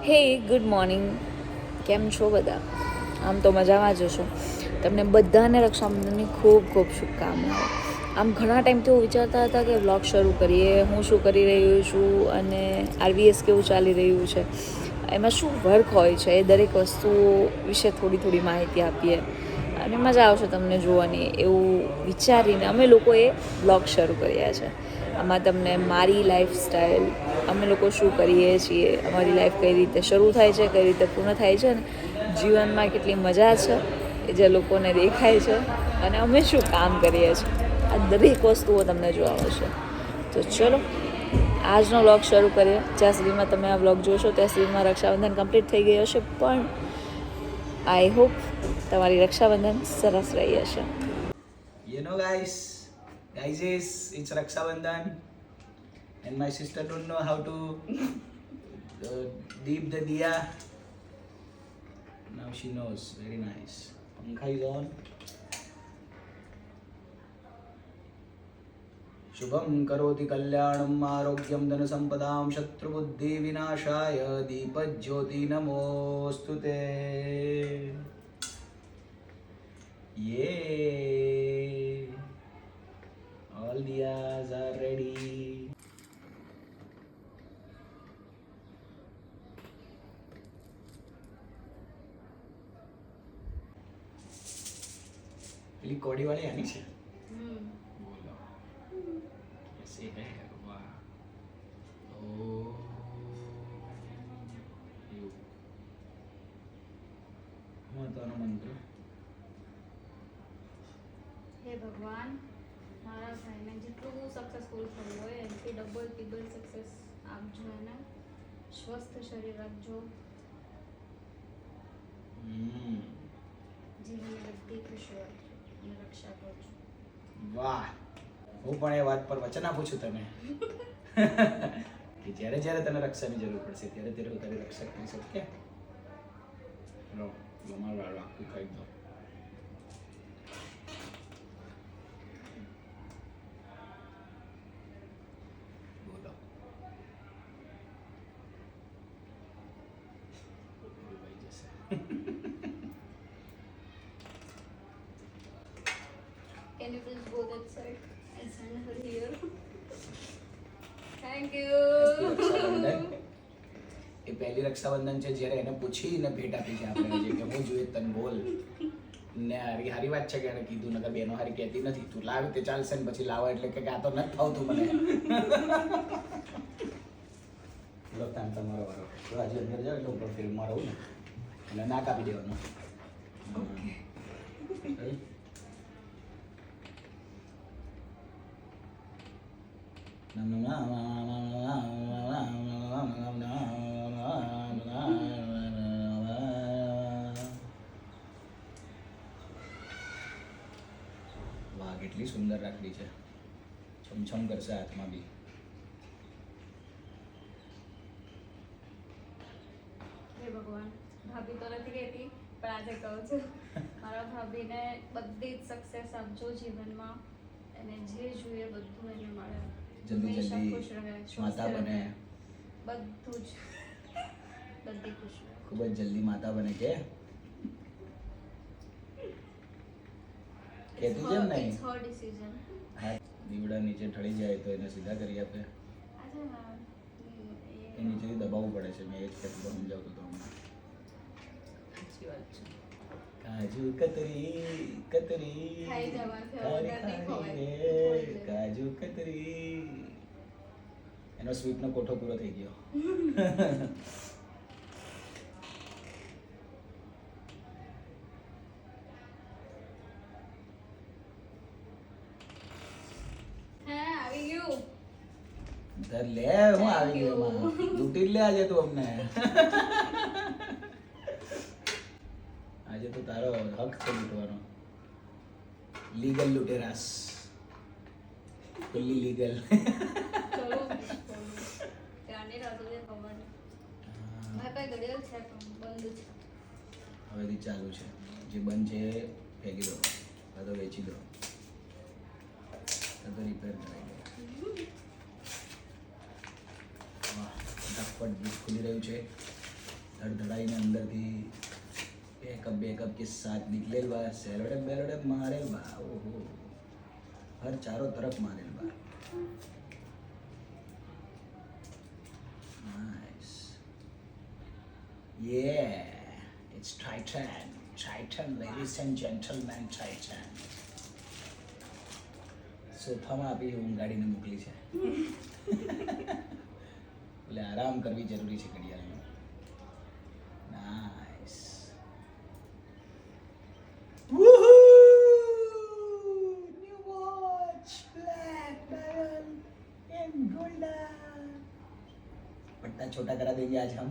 હે good morning, કેમ છો બધા? આમ તો મજામાં જ છો. તમને બધાને રક્ષાબંધનની ખૂબ ખૂબ શુભકામનાઓ. આમ ઘણા ટાઈમથી હું વિચારતા હતા કે વ્લોગ શરૂ કરીએ, હું શું કરી રહ્યું છું અને આરવીએસ કેવું ચાલી રહ્યું છે, એમાં શું વર્ક હોય છે, એ દરેક વસ્તુઓ વિશે થોડી થોડી માહિતી આપીએ અને મજા આવશે તમને જોવાની, એવું વિચારીને અમે લોકોએ વ્લોગ શરૂ કર્યા છે. આમાં તમને મારી લાઈફસ્ટાઈલ, અમે લોકો શું કરીએ છીએ, અમારી લાઈફ કઈ રીતે શરૂ થાય છે, કઈ રીતે પૂર્ણ થાય છે, ને જીવનમાં કેટલી મજા છે એ જે લોકોને દેખાય છે, અને અમે શું કામ કરીએ છીએ, આ દરેક વસ્તુઓ તમને જોવા મળશે. તો ચલો આજનો વ્લોગ શરૂ કરીએ. જ્યાં સુધીમાં તમે આ વ્લોગ જોશો ત્યાં સુધીમાં રક્ષાબંધન કમ્પ્લીટ થઈ ગઈ હશે, પણ આઈ હોપ તમારી રક્ષાબંધન સરસ રહી હશે. You know, guys, it's Raksha Bandhan, and my sister don't know how to deep the diya. Now she knows. Very nice. Pankha is on. शुभं करोति कल्याणं आरोग्यं धनसम्पदां शत्रुबुद्धि विनाशाय दीपज्योति नमोस्तुते. Yay! All diyas are ready. પેલી કોડી વાળી આની છે. બોલો कैसे है वाह ओ यू મહત્વનો મંત્ર. હે ભગવાન, મારા ભાઈને જેટલું સક્સેસફુલ થયું હોય એનાથી ડબલ ટ્રિપલ સક્સેસ આપજો, એને સ્વસ્થ શરીર રાખજો, જીવનની બધી ખુશીઓ આપજો અને રક્ષા કરજો. વાહ, હું પણ એ વાત પર વચન આપું છું તને કે જ્યારે જ્યારે તને રક્ષાની જરૂર પડશે ત્યારે ત્યારે હું તારી રક્ષા કરી શકું. લો મારું આખું ખાઈ દો. બોલો ભાઈ જશે. Can you please go that side and send her here? Thank you. Rakshabandhan એ પહેલી રક્ષાબંધન છે જ્યારે એને પૂછીને ભેટ આપી છે આપણે, જે કે હું જોઈએ તને બોલ ને. હારી વાત છે કે એને કીધું, નકર બેનો હારી કહેતી નથી તું લાવ તે ચાલશે ને પછી લાવો એટલે કે આ તો નથી ફાવતું મને. લો તાન તમારો વારો. તો આજે અંદર જાવ એટલે ઉપર ફિલ્મમાં રહું ને અને ના કાપી દેવાનું. વાહ, કેટલી સુંદર રાખડી છે. છમછમ કરશે હાથમાં બી. હે ભગવાન, ભાભી તો નથી કહેતી પણ આજે કહું છું, મારા ભાભીને બધી જ સક્સેસ આપજો જીવનમાં, અને જે જોઈએ બધું એને મળે, જલ્દી હંમેશા જલ્દી ખુશ રહે, માતા બને. બધું જ, બધી ખુશ રહે. ખૂબ જ જલ્દી માતા બને કે કહેતી જેમ નહીં. It's her decision. હા, દીવડા નીચે ઠળી જાય તો એને સીધા કરી આપે. આજે હા, એ નીચેથી દબાવવું પડે છે. મેં એ જ કહેતો સમજાવતો હતો હમણાં. સાચી વાત છે. કાજુ કતરી કતરી ખાઈ જવાથી હવે ખારી નહીં ખારી ખવાય. રે કાજુ કતરી. એનો સ્વીટનો કોઠો પૂરો થઈ ગયો. હા, આવી ગયું. ધર લે, હું આવી ગયો એમાં. લૂંટી લે આજે તું અમને. આજે તો તારો હક છે લૂંટવાનો. લીગલ લૂંટેરાસ, ફુલ્લી લીગલ. ચલો ત્યાંની રાતો જે ખબર નહીં. મારે પાસે ઘડિયાળ છે પણ બંધ છે. હવેથી ચાલુ છે. જે બંધ છે એ ફેંકી દો, કાં તો વેચી દો, કાં તો રિપેર કરાવી દો. વાહ, ફટાફટ ગીત ખુલી રહ્યું છે. ધડધડાઈને અંદરથી બે કપ के साथ निकलेल बा सेलोडे मारेल बा ओहो हर चारों तरफ मारेल बा nice yeah it's Titan ladies and gentlemen Titan સોફામાં આપી હું ગાડીને મોકલી છે એટલે આરામ કરવી જરૂરી છે ઘડિયાળમાં nice new watch black dial and golden पट्टा छोटा करा देंगे आज हम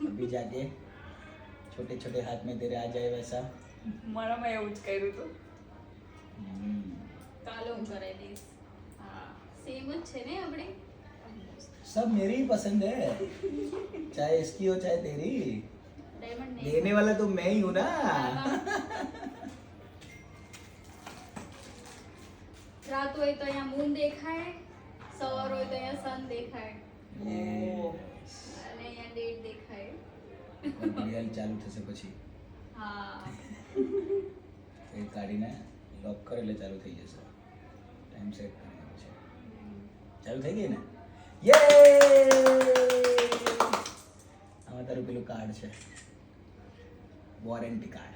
अभी जाके छोटे छोटे हाथ में तेरे आ जाए वैसा મારામાં એવું જ કર્યું હતું કાલે હું કરાવી દઈશ હા સેમ જ છે ને આપણે सब मेरी ही पसंद है चाहे इसकी हो चाहे तेरी ડાયમંડ लेने वाला तो मैं ही हूँ ना રાત હોય તો અહીંયા મૂન દેખાય સવાર હોય તો અહીંયા સન દેખાય અને અહીંયા ડેટ દેખાય ઘડિયાળ ચાલુ થશે પછી હા એ કાઢીને લોક કર એટલે ચાલુ થઈ જશે ટાઈમ સેટ કરીને પછી ચાલુ થઈ ગઈ ને યે આમાં તારું પેલું કાર્ડ છે વોરંટી કાર્ડ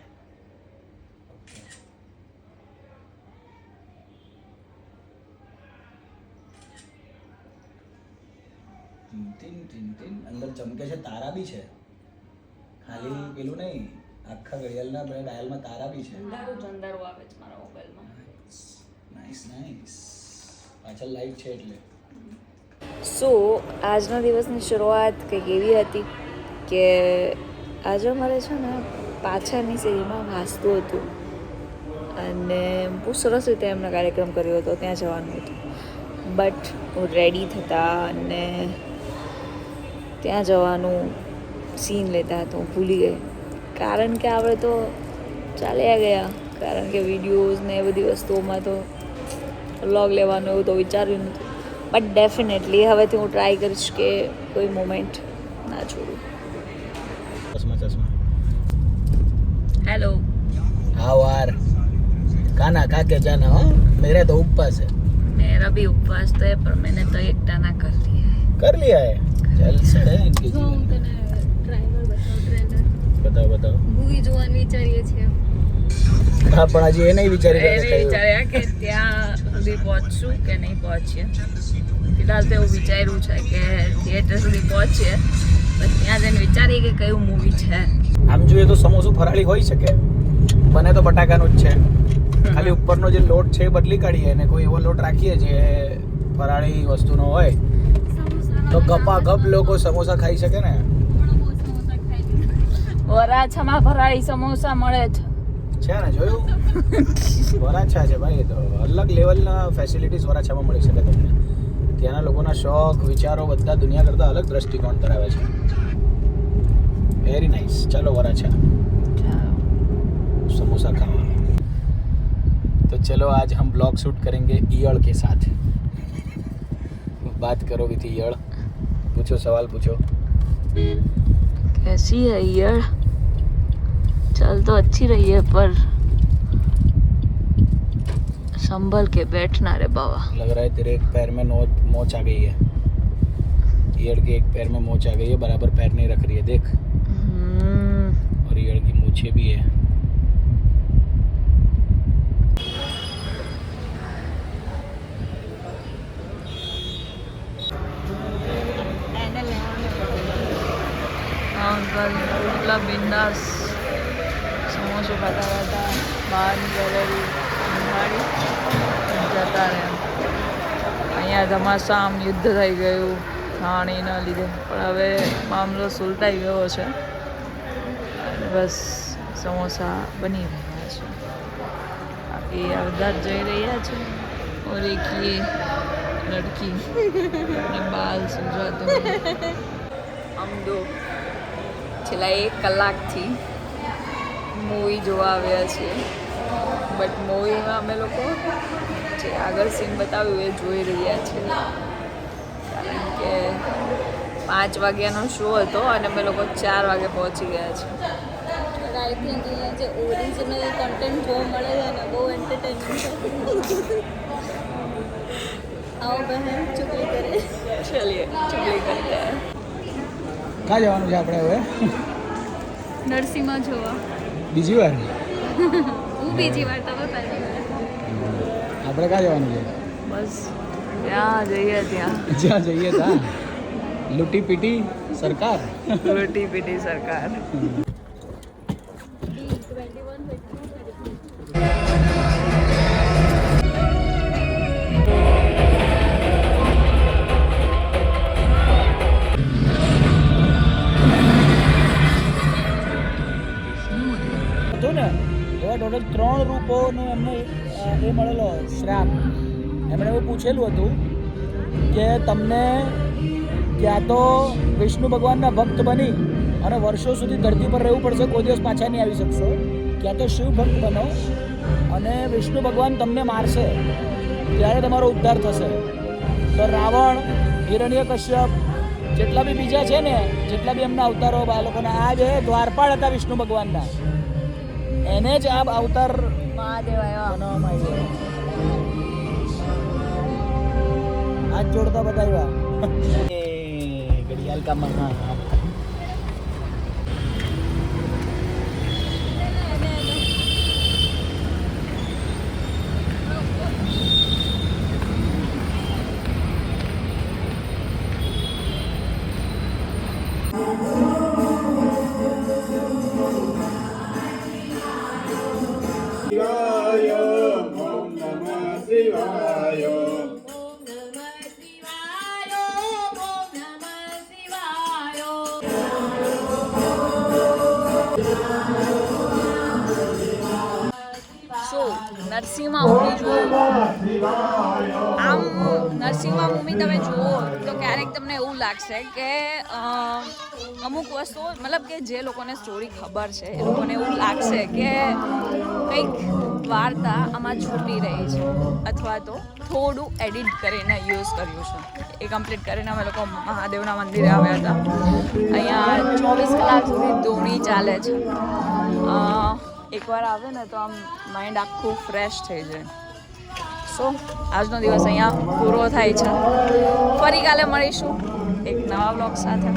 અંદર ચમકે છે તારા બી છે ખાલી પેલું નહીં આખા ઘડિયાળના ડાયલમાં તારા બી છે અંધારું જ અંધારું આવે છે મારા મોબાઈલમાં નાઇસ પાછળ લાઈટ છે એટલે સો આજના દિવસની શરૂઆત કંઈક એવી હતી કે આજે અમારે છે ને પાછળની શેરીમાં વાંચતું હતું અને બહુ સરસ રીતે એમણે કાર્યક્રમ કર્યો હતો ત્યાં જવાનું હતું બટ હું રેડી થતા અને ત્યાં જવાનું સીન લેતા તો હું ભૂલી ગઈ કારણ કે આપણે તો ચાલ્યા ગયા કારણ કે વિડીયોઝ ને એ બધી વસ્તુઓમાં તો વ્લોગ લેવાનું એવું તો વિચાર્યું નહોતું બટ ડેફિનેટલી હવેથી હું ટ્રાય કરીશ કે કોઈ મોમેન્ટ ના છોડું ચશ્મા હેલો हाँ वार खाना खा के जाना हो मेरे तो उपवास है मेरा भी उपवास तो है पर मैंने तो एक टाना कर लिया है कर लिया है चल से है इनकी જો હું તને ટ્રેલર બતાવું बताओ बताओ મૂવી જોવાનું વિચારીએ છીએ हाँ પણ હજી એ નહીં વિચારી એ વિચાર્યા કે ત્યાં સુધી પહોંચશું કે નહીં પહોંચીએ ફિલહાલ તો એવું વિચાર્યું છે કે થિયેટર સુધી પહોંચીએ પણ ત્યાં જઈને વિચારીએ કે કયું મૂવી છે આમ જોઈએ તો સમોસું ફરાળી હોઈ શકે બને તો બટાકાનું જ છે ખાલી ઉપરનો જે લોટ છે એ બદલી કાઢીએ અને કોઈ એવો લોટ રાખીએ જે ફરાળી વસ્તુનો હોય તો ગપાગપ લોકો સમોસા ખાઈ શકે ને વરાછામાં ફરાળી સમોસા મળે છે છે ને જોયું વરાછા છે ભાઈ એ તો અલગ લેવલના ફેસિલિટીઝ વરાછામાં મળી શકે તમને ત્યાંના લોકોના શોખ વિચારો બધા દુનિયા કરતાં અલગ દ્રષ્ટિકોણ ધરાવે છે વેરી નાઇસ ચાલો વરાછા समोसा खावा तो चलो आज हम ब्लॉग शूट करेंगे ईयड़ के साथ बात करो विथ ईयड़ पूछो सवाल पूछो कैसी है ईयड़ चल तो अच्छी रही है पर संभल के बैठना रे बाबा लग रहा है तेरे एक पैर में मोच आ गई है ईयड़ के एक पैर में मोच आ गई है बराबर पैर नहीं रख रही है देख और ईयड़ की मूछें भी है अंकल એટલા બિંદાસ સમોસો ખાતા ખાતા બહારની ગેલેરી સંભાળી જતા રહ્યા અહીંયા ધમાસામ યુદ્ધ થઈ ગયું પાણીના લીધે પણ હવે મામલો સુલટાઈ ગયો છે અને બસ સમોસા બની રહ્યા છે બાકી અડધા જ જઈ રહ્યા છે और एक ये लड़की अपने बाल सुलझाते हुए हम दो છેલ્લા 1 કલાકથી મૂવી જોવા આવ્યા છીએ બટ મૂવીમાં અમે લોકો જે આગળ સીન બતાવ્યું એ જોઈ રહ્યા છીએ કારણ કે 5 વાગ્યાનો શો હતો અને અમે લોકો 4 વાગે પહોંચી ગયા છે. આઈ થિંક અહીંયા જે ઓરિજિનલ કન્ટેન્ટ જોવા મળે છે ને બહુ એન્ટરટેનિંગ છે. આવો બહેન ચુગલી કરે. ચલીએ ચુગલી કરતે હૈ. ક્યાં જવાનું છે આપણે હવે? નરસિંહમાં જોવા. બીજી વાર હું બીજી વાર, તમે પહેલી વાર. આપણે ક્યાં જવાનું છે? બસ ત્યાં જઈએ ત્યાં જ્યાં જઈએ ત્યાં લૂંટી પીટી સરકાર. રોટી પીટી સરકાર. હતું ને એવા ટોટલ 3 રૂપોનો એમને એ મળેલો શ્રાપ. એમણે એવું પૂછેલું હતું કે તમને ક્યાં તો વિષ્ણુ ભગવાનના ભક્ત બની અને વર્ષો સુધી ધરતી પર રહેવું પડશે, કોઈ દિવસ પાછા નહીં આવી શકશો, ક્યાં તો શિવ ભક્ત બનો અને વિષ્ણુ ભગવાન તમને મારશે ત્યારે તમારો ઉદ્ધાર થશે. તો રાવણ, હિરણ્યકશ્યપ, જેટલા બી બીજા છે ને, જેટલા બી એમના અવતારો આ લોકોના, આ જે દ્વારપાળ હતા વિષ્ણુ ભગવાનના, એને જ આ અવતાર મહાદેવ આવ્યા. બનાવવામાં આવ્યો. હાથ જોડતા બતાવ્યા. ઘડિયાળ કા મહા. નરસિંહમાં મૂવી જુઓ. આમ નરસિંહમાં મૂવી તમે જુઓ તો ક્યારેક તમને એવું લાગશે કે અમુક વસ્તુઓ, મતલબ કે જે લોકોને સ્ટોરી ખબર છે એ લોકોને એવું લાગશે કે કંઈક વાર્તા આમાં છૂટી રહી છે અથવા તો થોડું એડિટ કરીને યુઝ કર્યું છે. એ કમ્પ્લીટ કરીને અમે લોકો મહાદેવના મંદિરે આવ્યા હતા. અહીંયા 24 કલાક સુધી ધૂણી ચાલે છે. એકવાર આવે ને તો આમ માઇન્ડ આખું ફ્રેશ થઈ જાય. સો આજનો દિવસ અહીંયા પૂરો થાય છે. ફરી કાલે મળીશું એક નવા બ્લોગ સાથે.